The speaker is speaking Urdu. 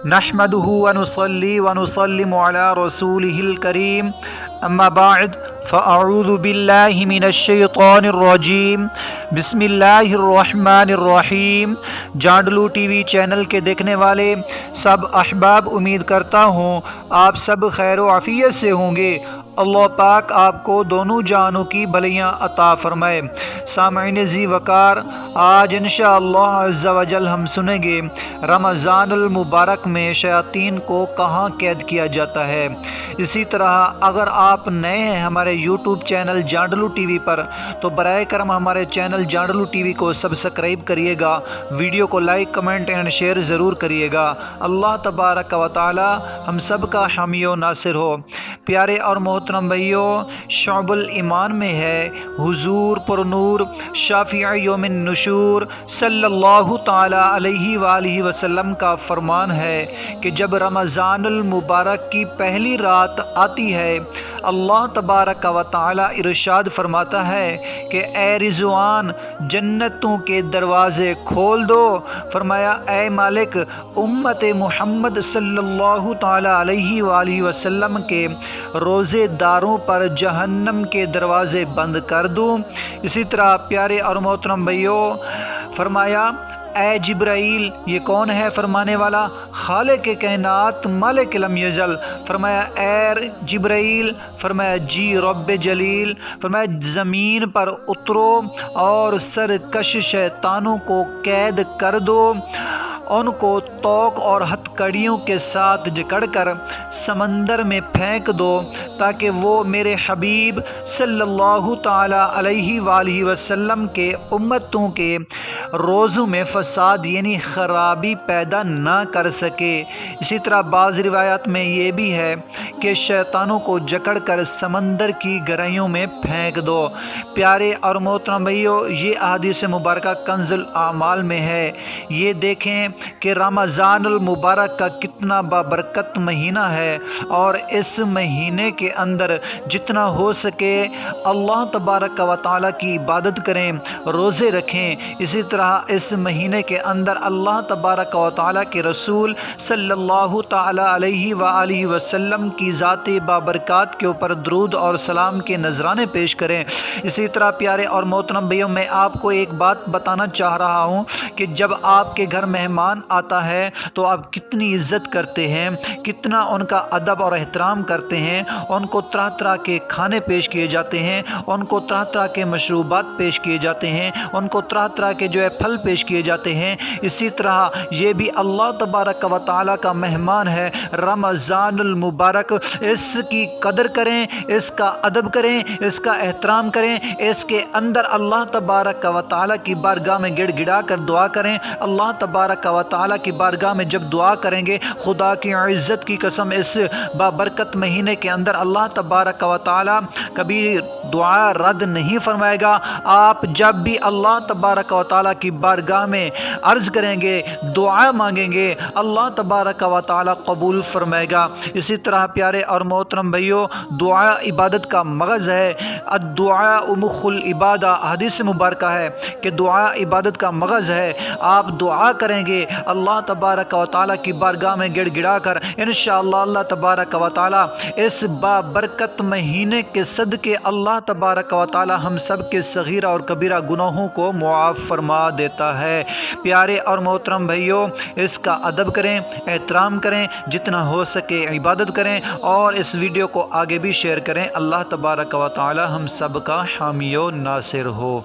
نحمده ونصلي ونسلم على رسوله الكريم اما بعد فاعوذ باللہ من الشیطان الرجیم بسم اللہ الرحمن الرحیم۔ جانڈلو ٹی وی چینل کے دیکھنے والے سب احباب، امید کرتا ہوں آپ سب خیر و عافیت سے ہوں گے۔ اللہ پاک آپ کو دونوں جہانوں کی بھلائیاں عطا فرمائے۔ سامعین ذی وقار، آج انشاءاللہ عز و جل ہم سنیں گے رمضان المبارک میں شیاطین کو کہاں قید کیا جاتا ہے۔ اسی طرح اگر آپ نئے ہیں ہمارے یوٹیوب چینل جانڈلو ٹی وی پر تو برائے کرم ہمارے چینل جانڈلو ٹی وی کو سبسکرائب کریے گا، ویڈیو کو لائک، کمنٹ اینڈ شیئر ضرور کریے گا۔ اللہ تبارک و تعالی ہم سب کا حامی و ناصر ہو۔ پیارے اور محترم بھائیو، شعب الایمان میں ہے حضور پر نور شافع یوم النشور صلی اللہ تعالی علیہ وآلہ وسلم کا فرمان ہے کہ جب رمضان المبارک کی پہلی رات آتی ہے، اللہ تبارک و تعالی ارشاد فرماتا ہے کہ اے رضوان، جنتوں کے دروازے کھول دو۔ فرمایا اے مالک، امت محمد صلی اللہ تعالی علیہ وآلہ وسلم کے روزے داروں پر جہنم کے دروازے بند کر دوں۔ اسی طرح پیارے اور محترم بھائیو، فرمایا اے جبرائیل، یہ کون ہے فرمانے والا؟ خالق کائنات مالک لم یزل۔ فرمایا اے جبرائیل، فرمایا جی رب جلیل، فرمایا زمین پر اترو اور سرکش شیطانوں کو قید کر دو، ان کو توق اور ہتھ کڑیوں کے ساتھ جکڑ کر سمندر میں پھینک دو تاکہ وہ میرے حبیب صلی اللہ تعالی علیہ وآلہ وسلم کے امتوں کے روزوں میں فساد یعنی خرابی پیدا نہ کر سکے۔ اسی طرح بعض روایات میں یہ بھی ہے کہ شیطانوں کو جکڑ کر سمندر کی گہرائیوں میں پھینک دو۔ پیارے اور محترم بھائیو، یہ احادیث مبارکہ کنز الاعمال میں ہے۔ یہ دیکھیں کہ رمضان المبارک کا کتنا بابرکت مہینہ ہے، اور اس مہینے کے اندر جتنا ہو سکے اللہ تبارک و تعالی کی عبادت کریں، روزے رکھیں۔ اسی طرح اس مہینے کے اندر اللہ تبارک و تعالی کے رسول صلی اللہ تعالی علیہ وآلہ وسلم کی ذات بابرکات کے اوپر درود اور سلام کے نذرانے پیش کریں۔ اسی طرح پیارے اور محترم بھائیوں، میں آپ کو ایک بات بتانا چاہ رہا ہوں کہ جب آپ کے گھر مہمان آتا ہے تو آپ کتنی عزت کرتے ہیں، کتنا ان کا ادب اور احترام کرتے ہیں۔ ان کو طرح طرح کے کھانے پیش کیے جاتے ہیں، ان کو طرح طرح کے مشروبات پیش کیے جاتے ہیں، ان کو طرح طرح کے پھل پیش کیے جاتے ہیں۔ اسی طرح یہ بھی اللہ تبارک و تعالی کا مہمان ہے رمضان المبارک۔ اس کی قدر کریں، اس کا ادب کریں، اس کا احترام کریں، اس کے اندر اللہ تبارک و تعالی کی بارگاہ میں گڑ گڑا کر دعا کریں۔ اللہ تبارک و تعالی کی بارگاہ میں جب دعا کریں گے، خدا کی عزت کی قسم اس بابرکت مہینے کے اندر اللہ تبارک و تعالی کبھی دعا رد نہیں فرمائے گا۔ آپ جب بھی اللہ تبارک و تعالی کی بارگاہ میں عرض کریں گے، دعا مانگیں گے، اللہ تبارک و تعالی قبول فرمائے گا۔ اسی طرح پیارے اور محترم بھائیو، دعا عبادت کا مغز ہے۔ الدعاء مخ العبادہ، حدیث مبارکہ ہے کہ دعا عبادت کا مغز ہے۔ آپ دعا کریں گے اللہ تبارک و تعالی کی بارگاہ میں گڑ گڑا کر، انشاءاللہ اللہ تبارک و تعالی اس بابرکت مہینے کے صدقے اللہ تبارک و تعالی ہم سب کے صغیرہ اور کبیرہ گناہوں کو معاف فرما دیتا ہے۔ پیارے اور محترم بھائیو، اس کا ادب کریں، احترام کریں، جتنا ہو سکے عبادت کریں، اور اس ویڈیو کو آگے بھی شیئر کریں۔ اللہ تبارک و تعالی ہم سب کا حامی و ناصر ہو۔